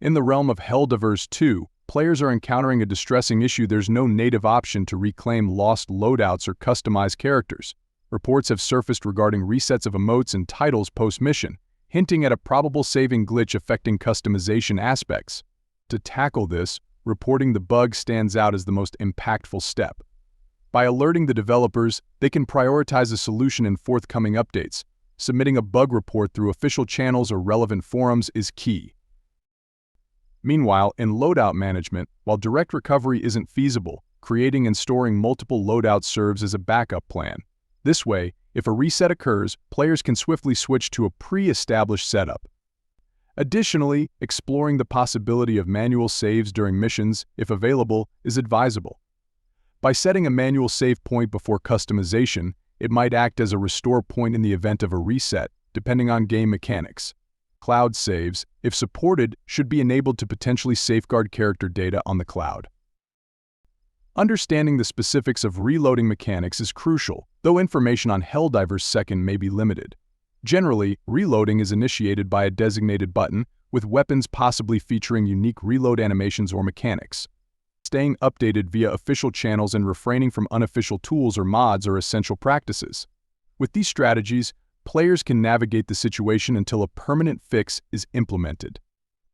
In the realm of Helldivers 2, players are encountering a distressing issue. There's no native option to reclaim lost loadouts or customize characters. Reports have surfaced regarding resets of emotes and titles post-mission, hinting at a probable saving glitch affecting customization aspects. To tackle this, reporting the bug stands out as the most impactful step. By alerting the developers, they can prioritize a solution in forthcoming updates. Submitting a bug report through official channels or relevant forums is key. Meanwhile, in loadout management, while direct recovery isn't feasible, creating and storing multiple loadouts serves as a backup plan. This way, if a reset occurs, players can swiftly switch to a pre-established setup. Additionally, exploring the possibility of manual saves during missions, if available, is advisable. By setting a manual save point before customization, it might act as a restore point in the event of a reset, depending on game mechanics. Cloud saves, if supported, should be enabled to potentially safeguard character data on the cloud. Understanding the specifics of reloading mechanics is crucial, though information on Helldivers 2 may be limited. Generally, reloading is initiated by a designated button, with weapons possibly featuring unique reload animations or mechanics. Staying updated via official channels and refraining from unofficial tools or mods are essential practices. With these strategies, players can navigate the situation until a permanent fix is implemented.